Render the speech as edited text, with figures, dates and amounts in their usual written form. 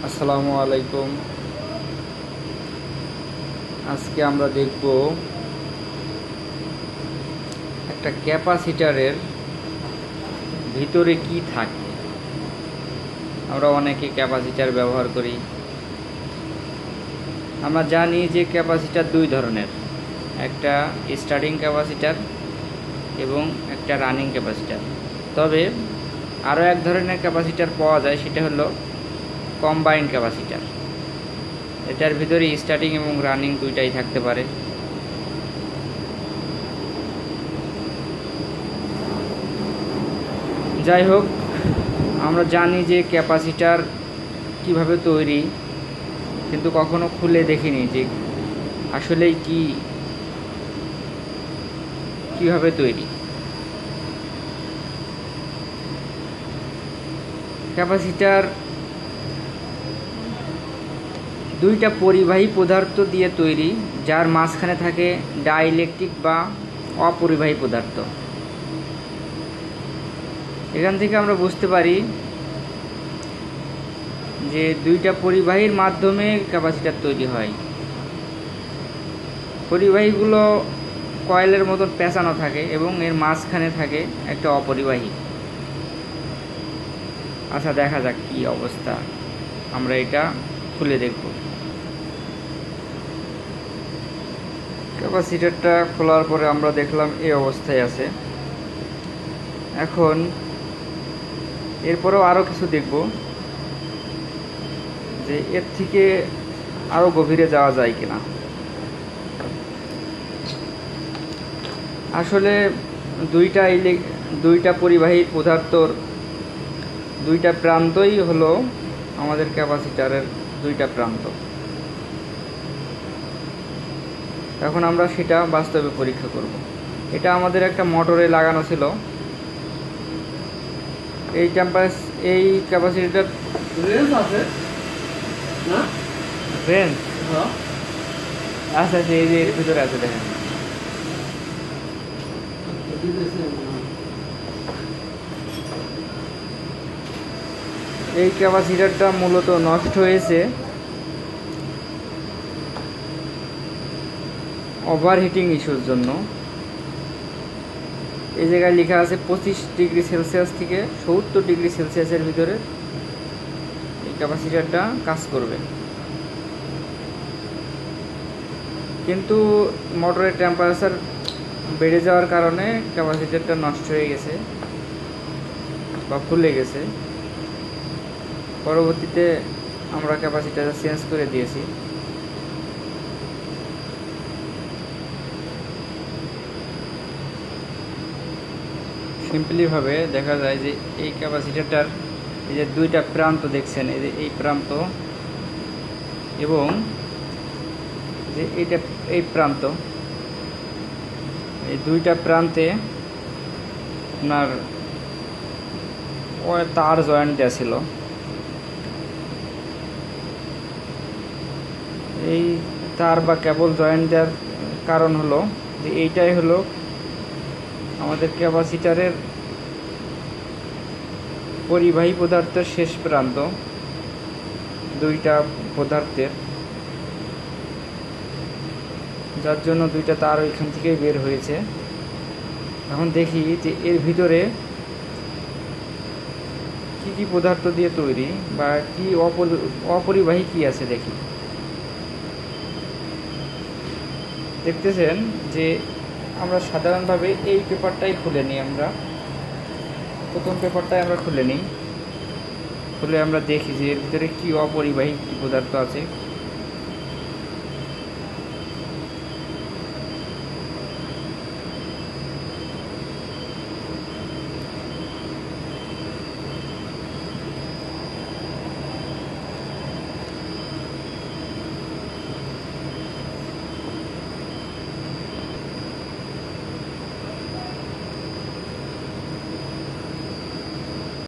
আসসালামু আলাইকুম। আজকে আমরা দেখব একটা ক্যাপাসিটরের ভিতরে কি থাকে। আমরা অনেকে ক্যাপাসিটর ব্যবহার করি। আমরা জানি যে ক্যাপাসিটর দুই ধরনের, একটা স্টার্টিং ক্যাপাসিটর এবং একটা রানিং ক্যাপাসিটর। তবে আরও এক ধরনের ক্যাপাসিটর পাওয়া যায়, সেটা হলো কম্বাইন্ড ক্যাপাসিটর। এটার ভিতরে স্টার্টিং এবং রানিং দুইটাই থাকতে পারে। যাই হোক, আমরা জানি যে ক্যাপাসিটর কিভাবে তৈরি, কিন্তু কখনো খুলে দেখিনি যে আসলেই কিভাবে তৈরি। ক্যাপাসিটর দুইটা পরিবাহী পদার্থ দিয়ে তৈরি, যার মাঝখানে থাকে ডাইইলেকট্রিক বা অপরিবাহী পদার্থ। এখান থেকে আমরা বুঝতে পারি যে দুইটা পরিবাহীর মাধ্যমে ক্যাপাসিটর তৈরি হয়। পরিবাহীগুলো কয়েলের মতন পেঁচানো থাকে এবং এর মাঝখানে থাকে একটা অপরিবাহী। আচ্ছা, দেখা যাক কি অবস্থা। আমরা এটা খুলে দেখব। ক্যাপাসিটরটা খোলার পরে আমরা দেখলাম এই অবস্থায় আছে। এখন এরপরেও আরও কিছু দেখব যে এর থেকে আরও গভীরে যাওয়া যায় কিনা। আসলে দুইটা পরিবাহী পদার্থর দুইটা প্রান্তই হলো আমাদের ক্যাপাসিটরের দুইটা প্রান্ত। এখন আমরা সেটা বাস্তবে পরীক্ষা করব। এটা আমাদের একটা মোটরে লাগানো ছিল। এই ক্যাপাসিটর রেঞ্জ আছে না? রেঞ্জ হ্যাঁ, আচ্ছা আচ্ছা, এই যে এর ভিতরে আছে, দেখেন। এই ক্যাপাসিটরটা মূলত নষ্ট হয়েছে ওভারহিটিং ইস্যুর জন্য। এই জায়গায় লেখা আছে 25 ডিগ্রি সেলসিয়াস থেকে 70 ডিগ্রি সেলসিয়াসের ভিতরে এই ক্যাপাসিটরটা কাজ করবে। কিন্তু মোটরের টেম্পারেচার বেড়ে যাওয়ার কারণে ক্যাপাসিটরটা নষ্ট হয়ে গেছে বা ফুলে গেছে। পরবর্তীতে আমরা ক্যাপাসিটরটা চেঞ্জ করে দিয়েছি। সিম্পলিভাবে দেখা যায় যে এই ক্যাপাসিটরটার এই যে দুইটা প্রান্ত দেখছেন, এই যে এই প্রান্ত এবং যে এই প্রান্ত, এই দুইটা প্রান্তে আপনার তার জয়েন্ট দেওয়া ছিল। এই তার বা কেবল জয়েন্ট দেওয়ার কারণ হলো যে এইটাই হলো আমাদের ক্যাপাসিটরের পরিবাহী পদার্থের শেষ প্রান্ত দুইটা পদার্থের, যার জন্য দুইটা তার ওইখান থেকে বের হয়েছে। এখন দেখি যে এর ভিতরে কি কি পদার্থ দিয়ে তৈরি বা কি অপরিবাহী কি আছে দেখি। দেখতেছেন যে আমরা সাধারণভাবে এই পেপারটাই খুলে নিই। আমরা প্রথম পেপারটাই আমরা খুলে নিই। খুলে আমরা দেখি যে এর ভিতরে কি অপরিবাহী কি পদার্থ আছে।